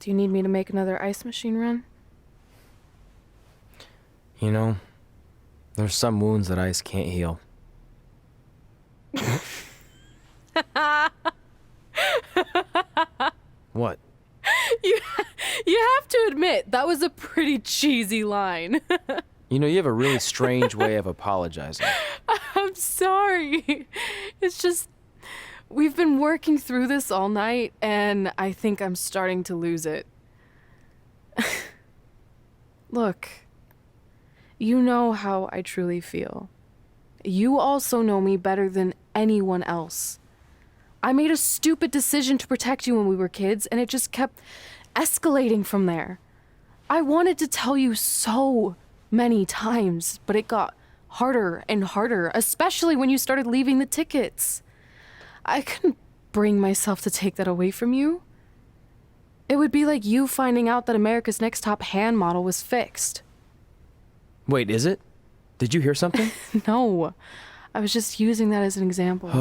Do you need me to make another ice machine run? You know, there's some wounds that ice can't heal. What? You, you have to admit, that was a pretty cheesy line. You know, you have a really strange way of apologizing. I'm sorry. It's just, we've been working through this all night, and I think I'm starting to lose it. Look, you know how I truly feel. You also know me better than anyone else. I made a stupid decision to protect you when we were kids, and it just kept escalating from there. I wanted to tell you so many times, but it got harder and harder, especially when you started leaving the tickets. I couldn't bring myself to take that away from you. It would be like you finding out that America's Next Top Hand model was fixed. Wait, is it? Did you hear something? No, I was just using that as an example.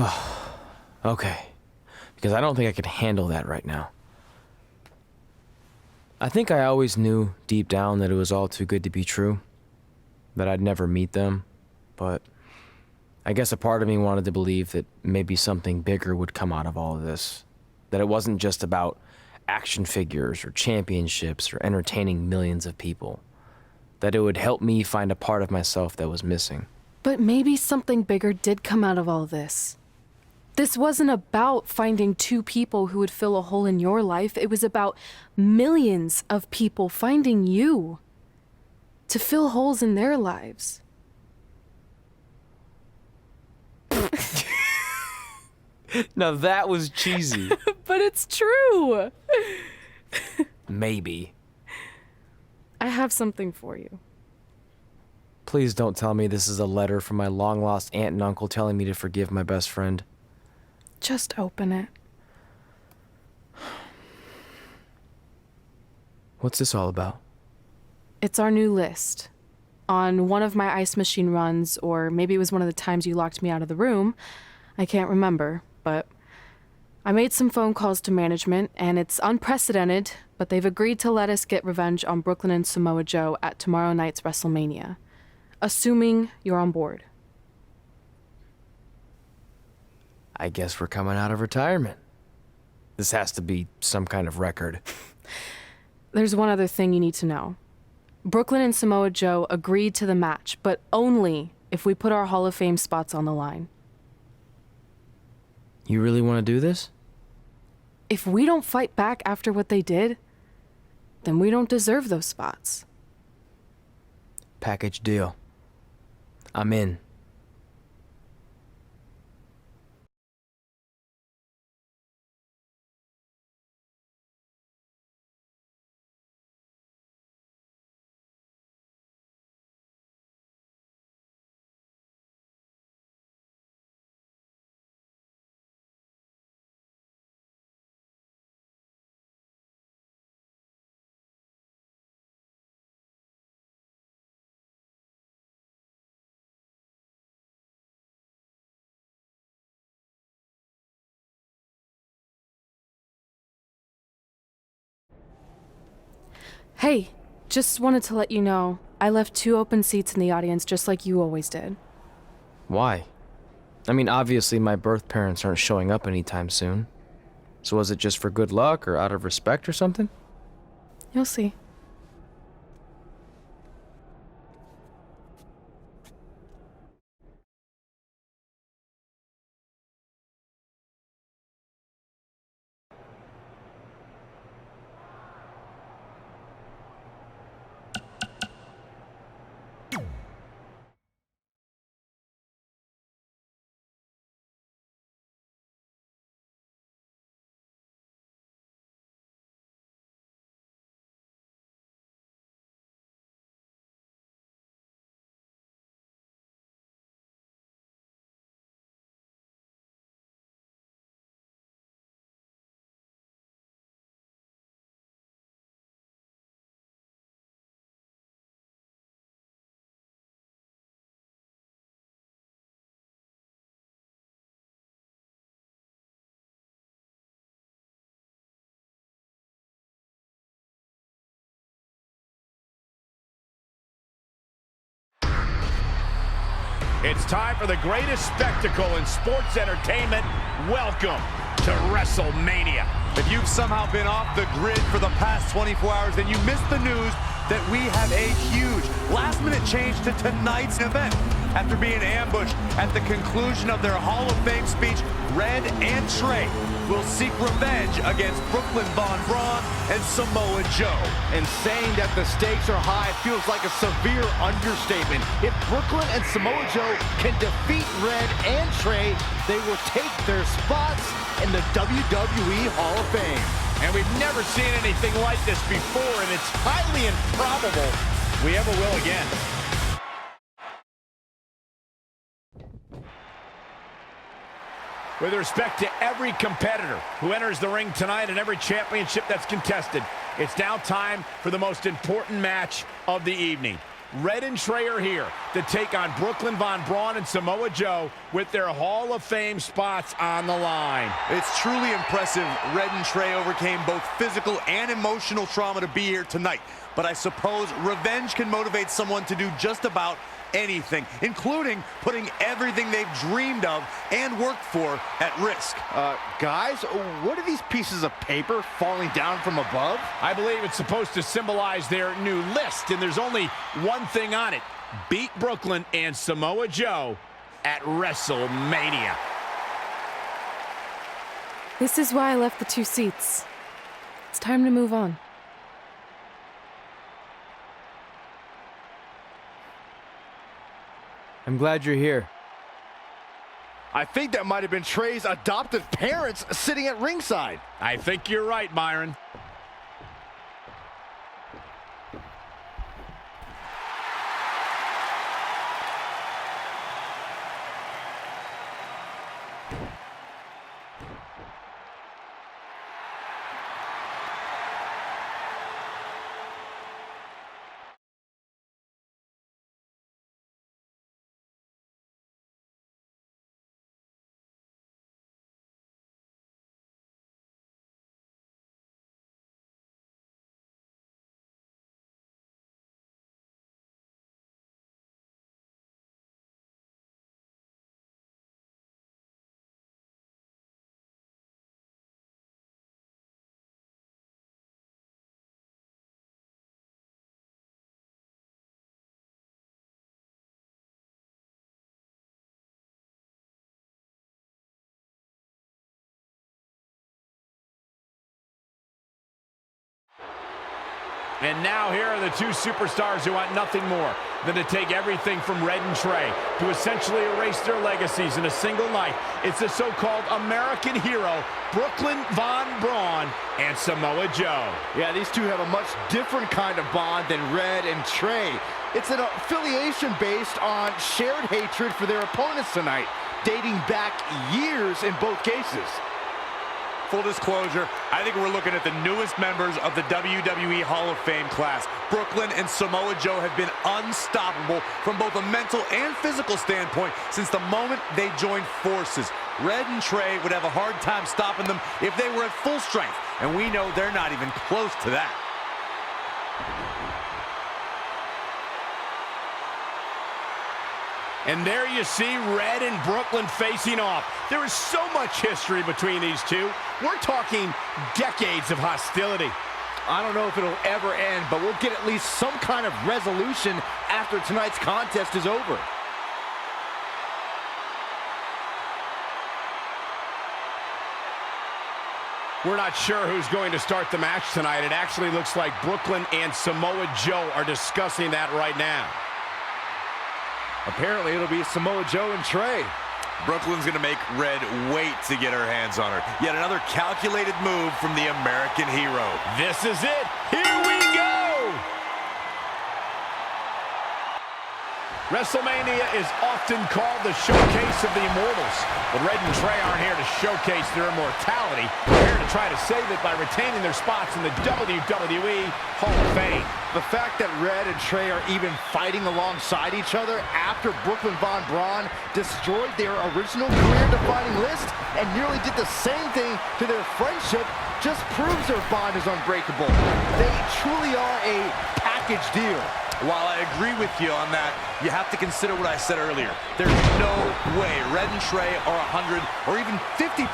Okay, because I don't think I could handle that right now. I think I always knew deep down that it was all too good to be true, that I'd never meet them, but I guess a part of me wanted to believe that maybe something bigger would come out of all of this, that it wasn't just about action figures or championships or entertaining millions of people, that it would help me find a part of myself that was missing. But maybe something bigger did come out of all this. This wasn't about finding two people who would fill a hole in your life. It was about millions of people finding you to fill holes in their lives. Now that was cheesy. But it's true. Maybe. I have something for you. Please don't tell me this is a letter from my long-lost aunt and uncle telling me to forgive my best friend. Just open it. What's this all about? It's our new list. On one of my ice machine runs, or maybe it was one of the times you locked me out of the room, I can't remember, but I made some phone calls to management, and it's unprecedented, but they've agreed to let us get revenge on Brooklyn and Samoa Joe at tomorrow night's Wrestlemania, assuming you're on board. I guess we're coming out of retirement. This has to be some kind of record. There's one other thing you need to know. Brooklyn and Samoa Joe agreed to the match, but only if we put our Hall of Fame spots on the line. You really want to do this? If we don't fight back after what they did, then we don't deserve those spots. Package deal. I'm in. Hey, just wanted to let you know, I left 2 open seats in the audience just like you always did. Why? I mean, obviously my birth parents aren't showing up anytime soon. So was it just for good luck or out of respect or something? You'll see. It's time for the greatest spectacle in sports entertainment. Welcome to Wrestlemania. If you've somehow been off the grid for the past 24 hours, then you missed the news that we have a huge last-minute change to tonight's event. After being ambushed at the conclusion of their Hall of Fame speech, Red and Trey will seek revenge against Brooklyn Von Braun and Samoa Joe. And saying that the stakes are high feels like a severe understatement. If Brooklyn and Samoa Joe can defeat Red and Trey, they will take their spots in the WWE Hall of Fame. And we've never seen anything like this before, and it's highly improbable we ever will again. With respect to every competitor who enters the ring tonight and every championship that's contested, it's now time for the most important match of the evening. Red and Trey are here to take on Brooklyn Von Braun and Samoa Joe with their Hall of Fame spots on the line. It's truly impressive Red and Trey overcame both physical and emotional trauma to be here tonight. But I suppose revenge can motivate someone to do just about anything, including putting everything they've dreamed of and worked for at risk. Guys, what are these pieces of paper falling down from above? I believe it's supposed to symbolize their new list, and there's only one thing on it. Beat Brooklyn and Samoa Joe at Wrestlemania. This is why I left the 2 seats. It's time to move on. I'm glad you're here. I think that might have been Trey's adoptive parents sitting at ringside. I think you're right, Myron. And now here are the 2 superstars who want nothing more than to take everything from Red and Trey to essentially erase their legacies in a single night. It's the so-called American hero, Brooklyn Von Braun and Samoa Joe. Yeah, these two have a much different kind of bond than Red and Trey. It's an affiliation based on shared hatred for their opponents tonight, dating back years in both cases. Full disclosure, I think we're looking at the newest members of the WWE Hall of Fame class. Brooklyn and Samoa Joe have been unstoppable from both a mental and physical standpoint since the moment they joined forces. Red and Trey would have a hard time stopping them if they were at full strength, and we know they're not even close to that. And there you see Red and Brooklyn facing off. There is so much history between these two. We're talking decades of hostility. I don't know if it'll ever end, but we'll get at least some kind of resolution after tonight's contest is over. We're not sure who's going to start the match tonight. It actually looks like Brooklyn and Samoa Joe are discussing that right now. Apparently, it'll be Samoa Joe and Trey. Brooklyn's going to make Red wait to get her hands on her. Yet another calculated move from the American hero. This is it. Here we go. Wrestlemania is often called the showcase of the immortals. But Red and Trey aren't here to showcase their immortality. They're here to try to save it by retaining their spots in the WWE Hall of Fame. The fact that Red and Trey are even fighting alongside each other after Brooklyn Von Braun destroyed their original career-defining list and nearly did the same thing to their friendship just proves their bond is unbreakable. They truly are a package deal. While I agree with you on that, you have to consider what I said earlier. There's no way Red and Trey are 100 or even 50%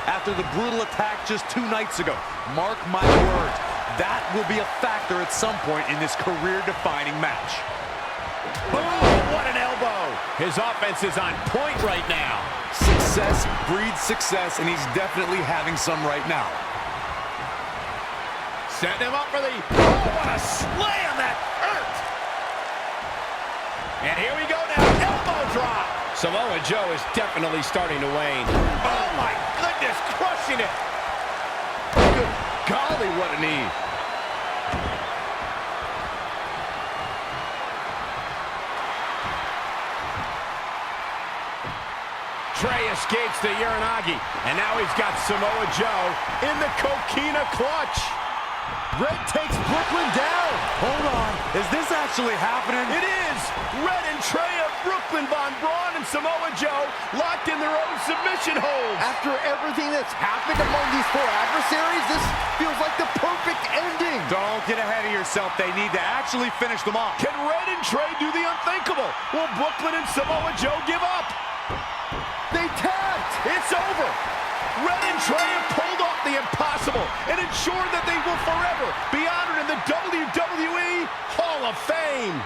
after the brutal attack just 2 nights ago. Mark my words, that will be a factor at some point in this career-defining match. Boom! What an elbow! His offense is on point right now. Success breeds success, and he's definitely having some right now. Setting him up for the... Oh, what a slam that hurt! And here we go now, elbow drop! Samoa Joe is definitely starting to wane. Oh my goodness, crushing it! Good golly, what a knee! Trey escapes the Uranagi, and now he's got Samoa Joe in the coquina clutch. Red takes Brooklyn down. Hold on, is this actually happening? It is! Red and Trey of Brooklyn, Von Braun and Samoa Joe locked in their own submission holds. After everything that's happened among these 4 adversaries, this feels like the perfect ending. Don't get ahead of yourself. They need to actually finish them off. Can Red and Trey do the unthinkable? Will Brooklyn and Samoa Joe give up? They tapped. It's over. Red and Trey have pulled off the impossible and ensured that they will forever be honored in the WWE Hall of Fame.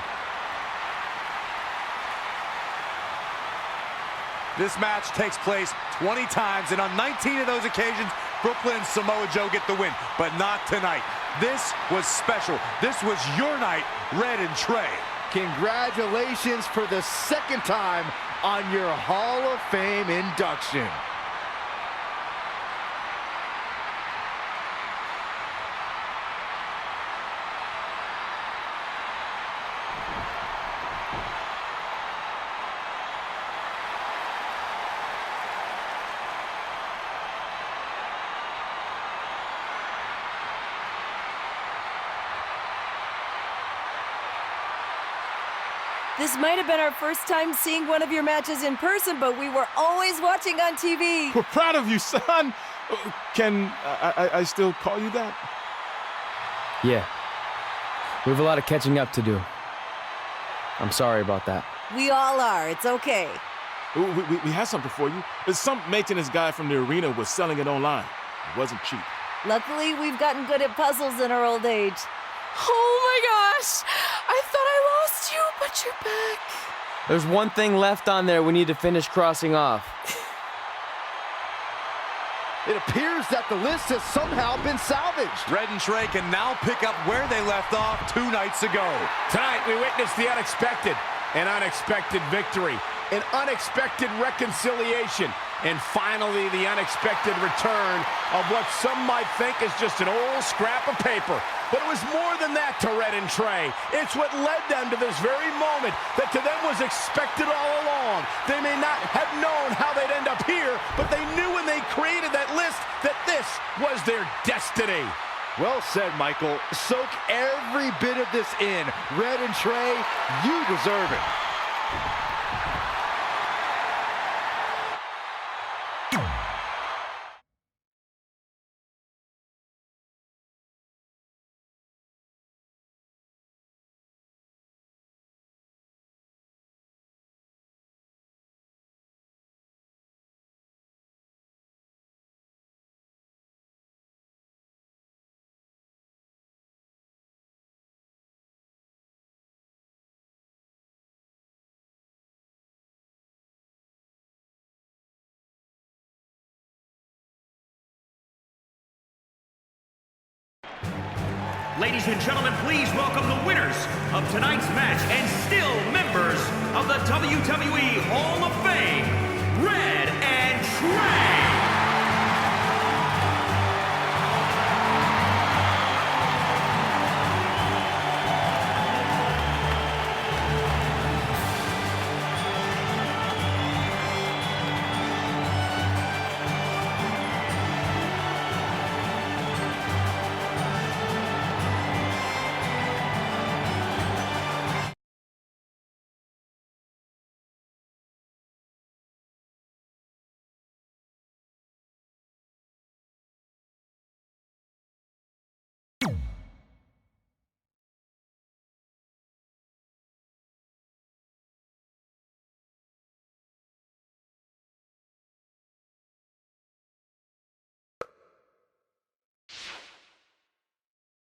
This match takes place 20 times, and on 19 of those occasions, Brooklyn and Samoa Joe get the win, but not tonight. This was special. This was your night, Red and Trey. Congratulations for the 2nd time on your Hall of Fame induction. This might have been our first time seeing one of your matches in person, but we were always watching on TV. We're proud of you, son. Can I still call you that? Yeah. We have a lot of catching up to do. I'm sorry about that. We all are. It's okay. We have something for you. Some maintenance guy from the arena was selling it online. It wasn't cheap. Luckily, we've gotten good at puzzles in our old age. Oh my gosh! I thought I lost you, but you're back. There's one thing left on there we need to finish crossing off. It appears that the list has somehow been salvaged. Red and Trey can now pick up where they left off 2 nights ago. Tonight, we witnessed the unexpected, an unexpected victory, an unexpected reconciliation, and finally the unexpected return of what some might think is just an old scrap of paper. But it was more than that to Red and Trey. It's what led them to this very moment that to them was expected all along. They may not have known how they'd end up here, but they knew when they created that list that this was their destiny. Well said, Michael. Soak every bit of this in. Red and Trey, you deserve it. Ladies and gentlemen, please welcome the winners of tonight's match and still members of the WWE Hall of Fame.